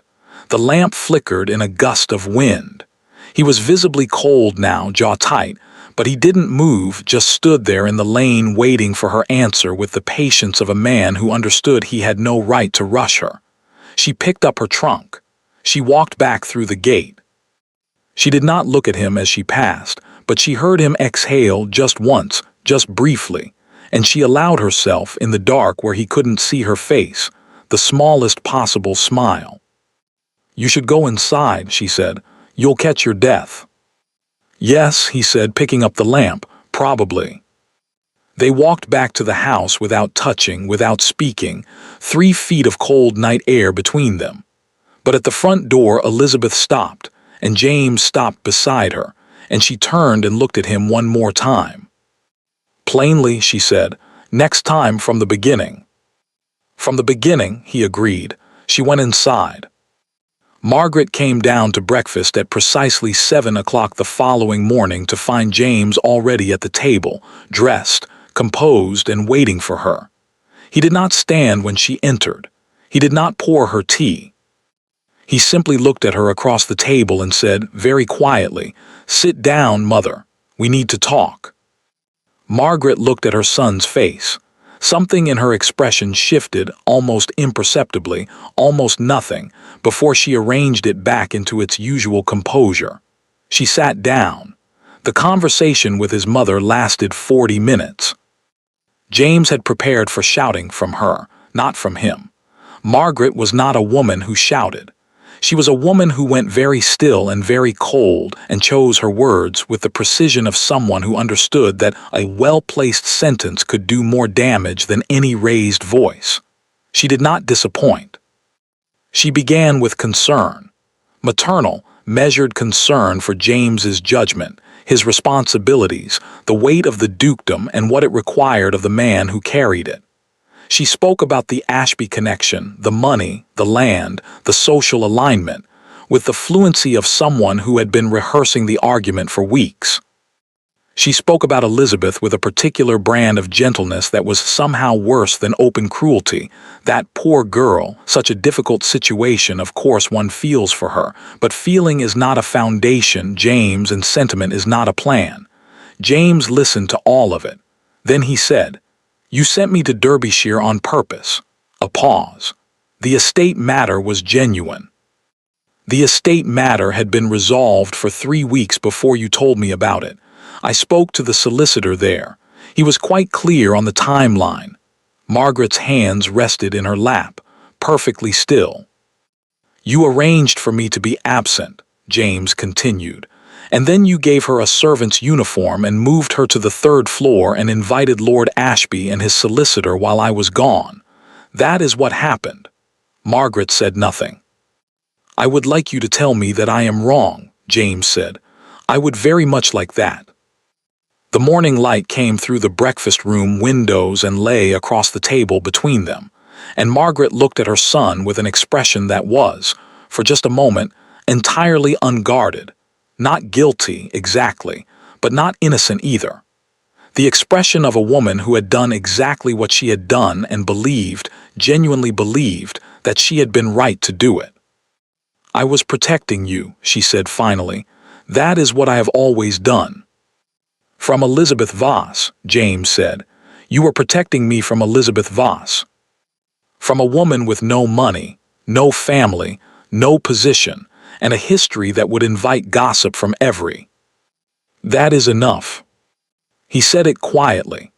The lamp flickered in a gust of wind. He was visibly cold now, jaw tight, but he didn't move, just stood there in the lane waiting for her answer with the patience of a man who understood he had no right to rush her. She picked up her trunk. She walked back through the gate. She did not look at him as she passed, but she heard him exhale just once, just briefly, and she allowed herself, in the dark where he couldn't see her face, the smallest possible smile. "You should go inside," she said. "You'll catch your death." "Yes," he said, picking up the lamp, "probably." They walked back to the house without touching, without speaking, 3 feet of cold night air between them. But at the front door, Elizabeth stopped, and James stopped beside her, and she turned and looked at him one more time. "Plainly," she said, "next time from the beginning." "From the beginning," he agreed. She went inside. Margaret came down to breakfast at precisely 7 o'clock the following morning to find James already at the table, dressed, composed, and waiting for her. He did not stand when she entered. He did not pour her tea. He simply looked at her across the table and said, very quietly, "Sit down, mother. We need to talk." Margaret looked at her son's face. Something in her expression shifted, almost imperceptibly, almost nothing, before she arranged it back into its usual composure. She sat down. The conversation with his mother lasted 40 minutes. James had prepared for shouting from her, not from him. Margaret was not a woman who shouted. She was a woman who went very still and very cold and chose her words with the precision of someone who understood that a well-placed sentence could do more damage than any raised voice. She did not disappoint. She began with concern, maternal, measured concern for James's judgment, his responsibilities, the weight of the dukedom and what it required of the man who carried it. She spoke about the Ashby connection, the money, the land, the social alignment, with the fluency of someone who had been rehearsing the argument for weeks. She spoke about Elizabeth with a particular brand of gentleness that was somehow worse than open cruelty. That poor girl, such a difficult situation, of course one feels for her, but feeling is not a foundation, James, and sentiment is not a plan. James listened to all of it. Then he said, "You sent me to Derbyshire on purpose." A pause. The estate matter was genuine. "The estate matter had been resolved for 3 weeks before you told me about it. I spoke to the solicitor there. He was quite clear on the timeline." Margaret's hands rested in her lap, perfectly still. "You arranged for me to be absent," James continued. "And then you gave her a servant's uniform and moved her to the 3rd floor and invited Lord Ashby and his solicitor while I was gone. That is what happened." Margaret said nothing. "I would like you to tell me that I am wrong," James said. "I would very much like that." The morning light came through the breakfast room windows and lay across the table between them, and Margaret looked at her son with an expression that was, for just a moment, entirely unguarded. Not guilty, exactly, but not innocent either. The expression of a woman who had done exactly what she had done and believed, genuinely believed, that she had been right to do it. "I was protecting you," she said finally. "That is what I have always done." "From Elizabeth Voss," James said. "You were protecting me from Elizabeth Voss. From a woman with no money, no family, no position, and a history that would invite gossip from every." "That is enough." He said it quietly,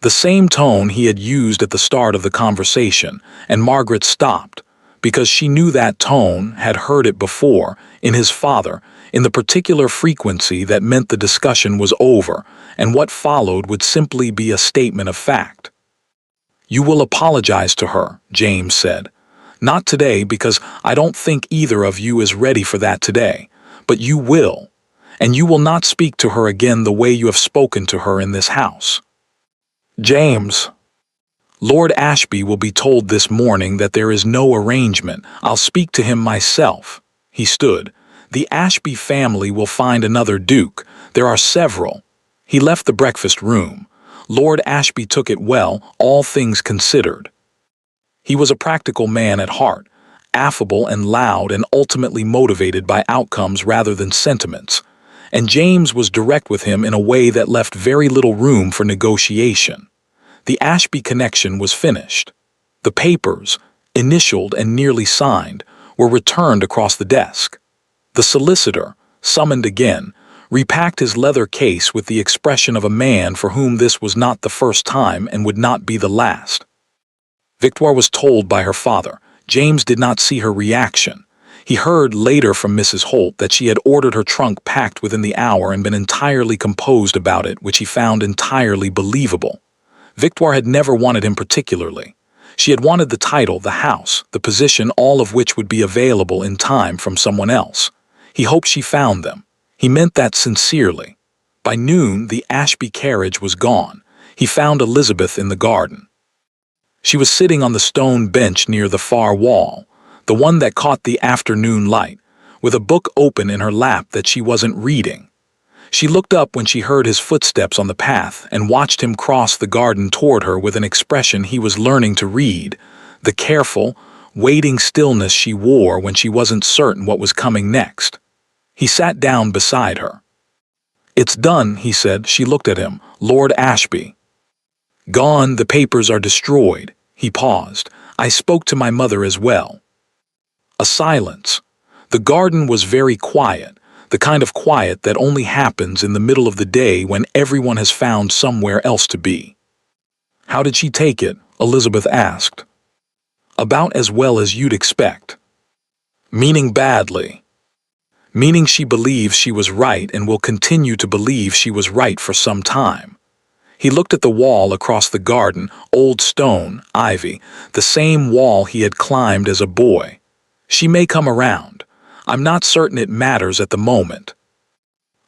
the same tone he had used at the start of the conversation, and Margaret stopped, because she knew that tone, had heard it before, in his father, in the particular frequency that meant the discussion was over, and what followed would simply be a statement of fact. "You will apologize to her," James said. "Not today, because I don't think either of you is ready for that today, but you will, and you will not speak to her again the way you have spoken to her in this house." "James, Lord Ashby will be told this morning that there is no arrangement. I'll speak to him myself." He stood. "The Ashby family will find another duke. There are several." He left the breakfast room. Lord Ashby took it well, all things considered. He was a practical man at heart, affable and loud and ultimately motivated by outcomes rather than sentiments. And James was direct with him in a way that left very little room for negotiation. The Ashby connection was finished. The papers, initialed and nearly signed, were returned across the desk. The solicitor, summoned again, repacked his leather case with the expression of a man for whom this was not the first time and would not be the last. Victoire was told by her father. James did not see her reaction. He heard later from Mrs. Holt that she had ordered her trunk packed within the hour and been entirely composed about it, which he found entirely believable. Victoire had never wanted him particularly. She had wanted the title, the house, the position, all of which would be available in time from someone else. He hoped she found them. He meant that sincerely. By noon, the Ashby carriage was gone. He found Elizabeth in the garden. She was sitting on the stone bench near the far wall, the one that caught the afternoon light, with a book open in her lap that she wasn't reading. She looked up when she heard his footsteps on the path and watched him cross the garden toward her with an expression he was learning to read, the careful, waiting stillness she wore when she wasn't certain what was coming next. He sat down beside her. "It's done," he said. She looked at him. "Lord Ashby." "Gone, the papers are destroyed." He paused. "I spoke to my mother as well." A silence. The garden was very quiet, the kind of quiet that only happens in the middle of the day when everyone has found somewhere else to be. "How did she take it?" Elizabeth asked. "About as well as you'd expect." "Meaning badly?" "Meaning she believes she was right and will continue to believe she was right for some time." He looked at the wall across the garden, old stone, ivy, the same wall he had climbed as a boy. "She may come around. I'm not certain it matters at the moment."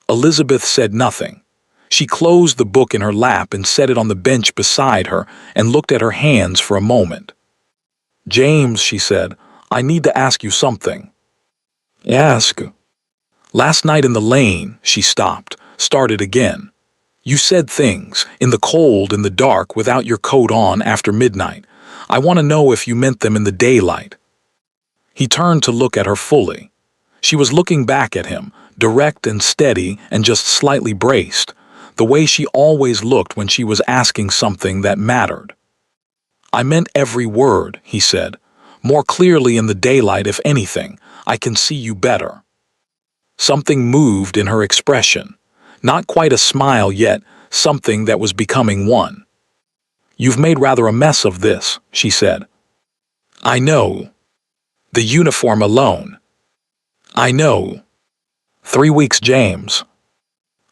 Elizabeth said nothing. She closed the book in her lap and set it on the bench beside her and looked at her hands for a moment. "James," she said, "I need to ask you something." "Ask." "Last night in the lane," she stopped, started again. "You said things, in the cold, in the dark, without your coat on after midnight. I want to know if you meant them in the daylight." He turned to look at her fully. She was looking back at him, direct and steady and just slightly braced, the way she always looked when she was asking something that mattered. "I meant every word," he said. "More clearly in the daylight, if anything. I can see you better." Something moved in her expression. Not quite a smile yet, something that was becoming one. "You've made rather a mess of this," she said. "I know." "The uniform alone." "I know." 3 weeks, James."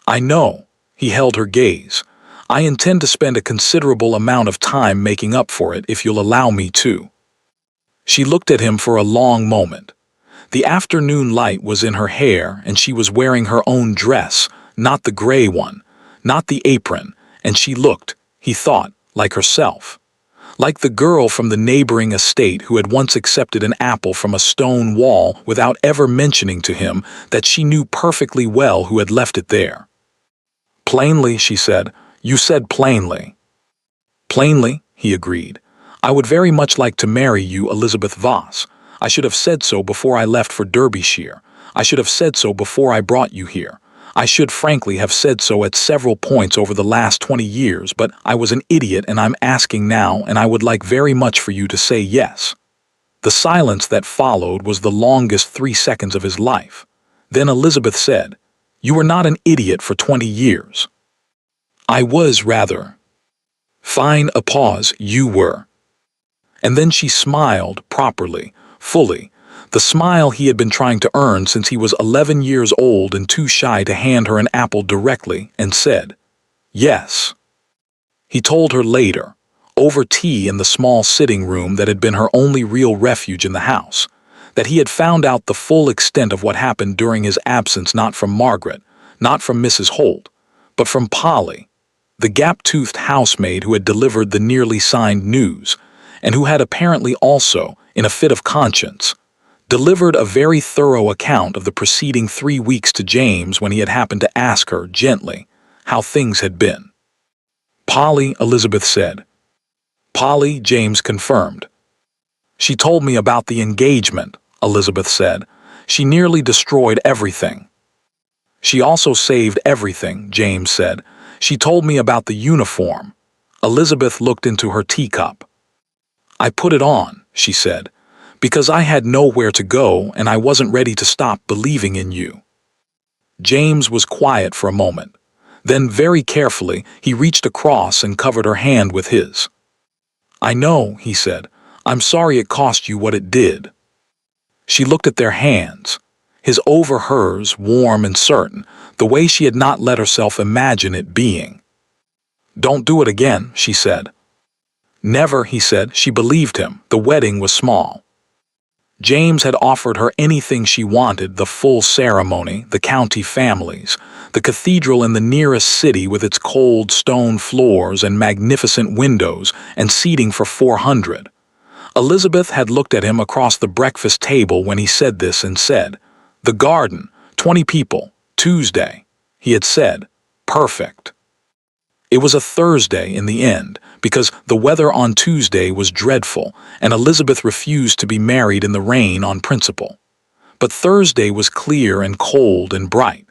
"I know." He held her gaze. "I intend to spend a considerable amount of time making up for it if you'll allow me to." She looked at him for a long moment. The afternoon light was in her hair and she was wearing her own dress, not the gray one, not the apron, and she looked, he thought, like herself. Like the girl from the neighboring estate who had once accepted an apple from a stone wall without ever mentioning to him that she knew perfectly well who had left it there. "Plainly," she said. "You said plainly." "Plainly," he agreed. "I would very much like to marry you, Elizabeth Voss. I should have said so before I left for Derbyshire. I should have said so before I brought you here. I should frankly have said so at several points over the last 20 years, but I was an idiot and I'm asking now, and I would like very much for you to say yes." The silence that followed was the longest 3 seconds of his life. Then Elizabeth said, "You were not an idiot for 20 years." "I was, rather." "Fine." A pause. "You were." And then she smiled, properly, fully, the smile he had been trying to earn since he was 11 years old and too shy to hand her an apple directly, and said, "Yes." He told her later, over tea in the small sitting room that had been her only real refuge in the house, that he had found out the full extent of what happened during his absence, not from Margaret, not from Mrs. Holt, but from Polly, the gap-toothed housemaid who had delivered the nearly signed news, and who had apparently also, in a fit of conscience, delivered a very thorough account of the preceding 3 weeks to James when he had happened to ask her, gently, how things had been. "Polly," Elizabeth said. "Polly," James confirmed. "She told me about the engagement," Elizabeth said. "She nearly destroyed everything." "She also saved everything," James said. "She told me about the uniform." Elizabeth looked into her teacup. "I put it on," she said, "because I had nowhere to go and I wasn't ready to stop believing in you." James was quiet for a moment. Then, very carefully, he reached across and covered her hand with his. "I know," he said. "I'm sorry it cost you what it did." She looked at their hands, his over hers, warm and certain, the way she had not let herself imagine it being. "Don't do it again," she said. Never, he said. She believed him. The wedding was small. James had offered her anything she wanted: the full ceremony, the county families, the cathedral in the nearest city with its cold stone floors and magnificent windows and seating for 400. Elizabeth had looked at him across the breakfast table when he said this and said, "The garden, 20 people, Tuesday." He had said, "Perfect." It was a Thursday in the end, because the weather on Tuesday was dreadful and Elizabeth refused to be married in the rain on principle. But Thursday was clear and cold and bright,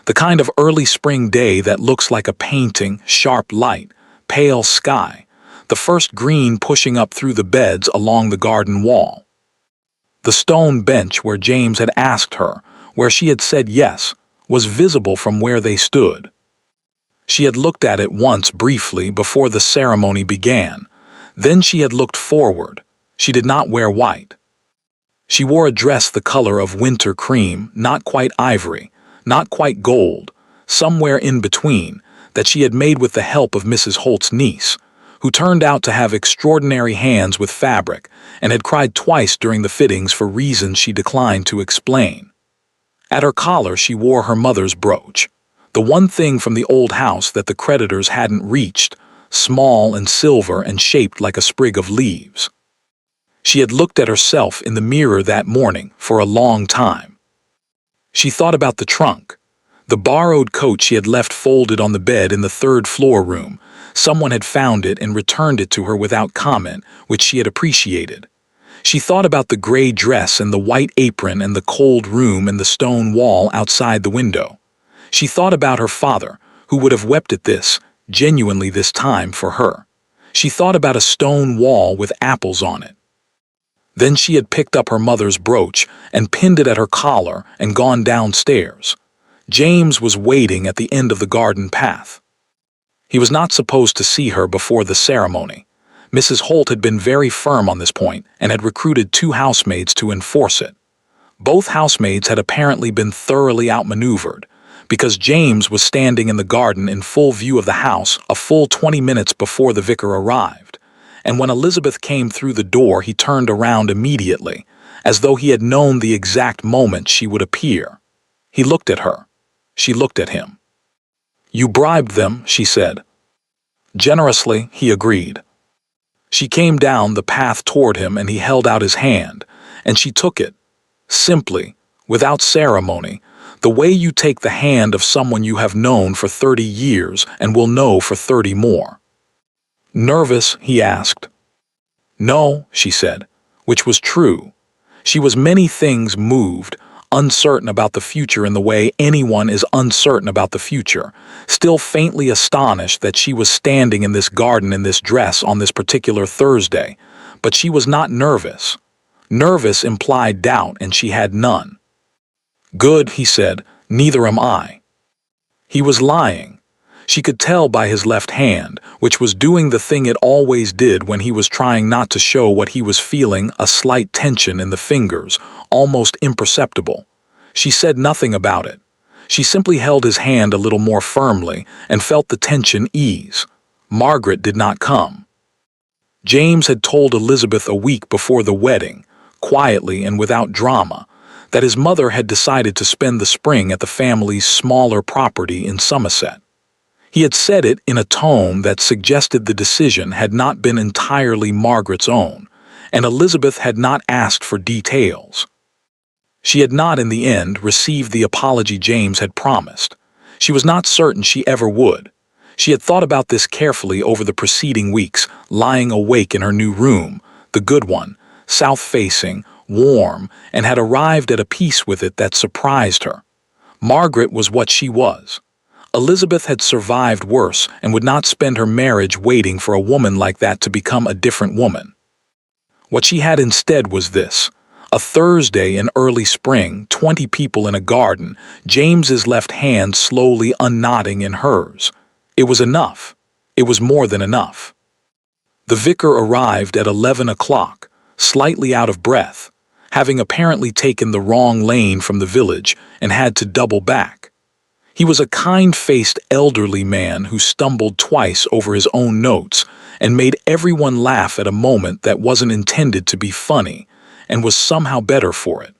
the kind of early spring day that looks like a painting: sharp light, pale sky, the first green pushing up through the beds along the garden wall. The stone bench where James had asked her, where she had said yes, was visible from where they stood. She had looked at it once briefly before the ceremony began. Then she had looked forward. She did not wear white. She wore a dress the color of winter cream, not quite ivory, not quite gold, somewhere in between, that she had made with the help of Mrs. Holt's niece, who turned out to have extraordinary hands with fabric and had cried twice during the fittings for reasons she declined to explain. At her collar she wore her mother's brooch, the one thing from the old house that the creditors hadn't reached, small and silver and shaped like a sprig of leaves. She had looked at herself in the mirror that morning for a long time. She thought about the trunk, the borrowed coat she had left folded on the bed in the third-floor room. Someone had found it and returned it to her without comment, which she had appreciated. She thought about the gray dress and the white apron and the cold room and the stone wall outside the window. She thought about her father, who would have wept at this, genuinely this time, for her. She thought about a stone wall with apples on it. Then she had picked up her mother's brooch and pinned it at her collar and gone downstairs. James was waiting at the end of the garden path. He was not supposed to see her before the ceremony. Mrs. Holt had been very firm on this point and had recruited 2 housemaids to enforce it. Both housemaids had apparently been thoroughly outmaneuvered, because James was standing in the garden in full view of the house a full 20 minutes before the vicar arrived, and when Elizabeth came through the door he turned around immediately, as though he had known the exact moment she would appear. He looked at her. She looked at him. "You bribed them," she said. "Generously," he agreed. She came down the path toward him and he held out his hand, and she took it, simply, without ceremony, the way you take the hand of someone you have known for 30 years and will know for 30 more. "Nervous?" he asked. "No," she said, which was true. She was many things moved, uncertain about the future in the way anyone is uncertain about the future, still faintly astonished that she was standing in this garden in this dress on this particular Thursday, but she was not nervous. Nervous implied doubt, and she had none. "Good," he said, "neither am I." He was lying. She could tell by his left hand, which was doing the thing it always did when he was trying not to show what he was feeling, a slight tension in the fingers, almost imperceptible. She said nothing about it. She simply held his hand a little more firmly and felt the tension ease. Margaret did not come. James had told Elizabeth a week before the wedding, quietly and without drama, that his mother had decided to spend the spring at the family's smaller property in Somerset. He had said it in a tone that suggested the decision had not been entirely Margaret's own, and Elizabeth had not asked for details. She had not, in the end, received the apology James had promised. She was not certain she ever would. She had thought about this carefully over the preceding weeks, lying awake in her new room, the good one, south-facing, warm, and had arrived at a peace with it that surprised her. Margaret was what she was. Elizabeth had survived worse and would not spend her marriage waiting for a woman like that to become a different woman. What she had instead was this: a Thursday in early spring, 20 people in a garden, James's left hand slowly unknotting in hers. It was enough. It was more than enough. The vicar arrived at 11 o'clock, slightly out of breath, having apparently taken the wrong lane from the village and had to double back. He was a kind-faced elderly man who stumbled twice over his own notes and made everyone laugh at a moment that wasn't intended to be funny and was somehow better for it.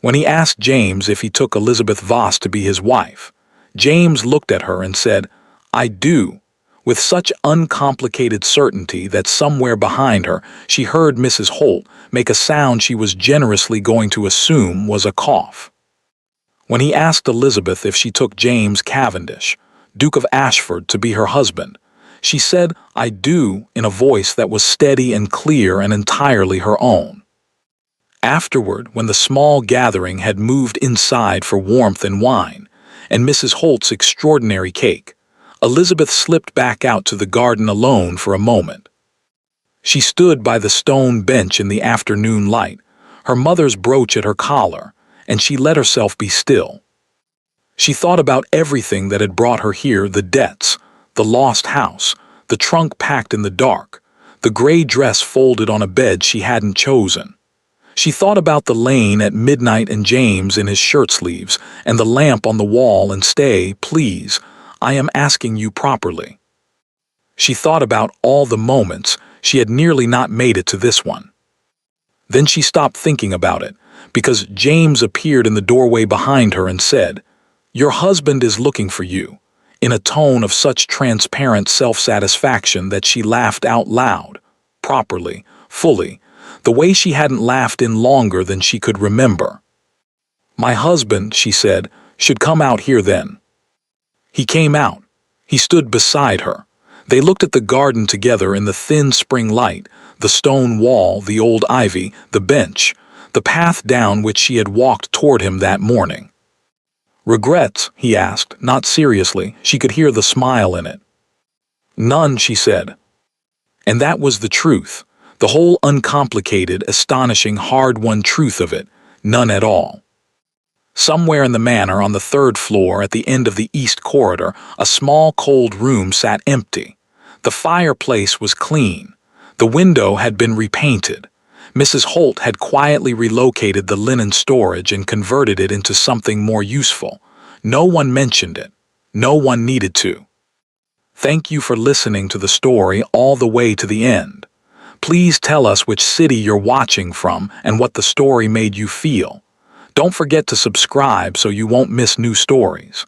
When he asked James if he took Elizabeth Voss to be his wife, James looked at her and said, "I do," with such uncomplicated certainty that somewhere behind her she heard Mrs. Holt make a sound she was generously going to assume was a cough. When he asked Elizabeth if she took James Cavendish, Duke of Ashford, to be her husband, she said, "I do," in a voice that was steady and clear and entirely her own. Afterward, when the small gathering had moved inside for warmth and wine, and Mrs. Holt's extraordinary cake, Elizabeth slipped back out to the garden alone for a moment. She stood by the stone bench in the afternoon light, her mother's brooch at her collar, and she let herself be still. She thought about everything that had brought her here: the debts, the lost house, the trunk packed in the dark, the gray dress folded on a bed she hadn't chosen. She thought about the lane at midnight and James in his shirt sleeves, and the lamp on the wall and "Stay, please, I am asking you properly." She thought about all the moments she had nearly not made it to this one. Then she stopped thinking about it, because James appeared in the doorway behind her and said, "Your husband is looking for you," in a tone of such transparent self-satisfaction that she laughed out loud, properly, fully, the way she hadn't laughed in longer than she could remember. "My husband," she said, "should come out here then." He came out. He stood beside her. They looked at the garden together in the thin spring light, the stone wall, the old ivy, the bench, the path down which she had walked toward him that morning. "Regrets?" he asked, not seriously. She could hear the smile in it. "None," she said. And that was the truth, the whole uncomplicated, astonishing, hard-won truth of it. None at all. Somewhere in the manor, on the third floor at the end of the east corridor, a small cold room sat empty. The fireplace was clean. The window had been repainted. Mrs. Holt had quietly relocated the linen storage and converted it into something more useful. No one mentioned it. No one needed to. Thank you for listening to the story all the way to the end. Please tell us which city you're watching from and what the story made you feel. Don't forget to subscribe so you won't miss new stories.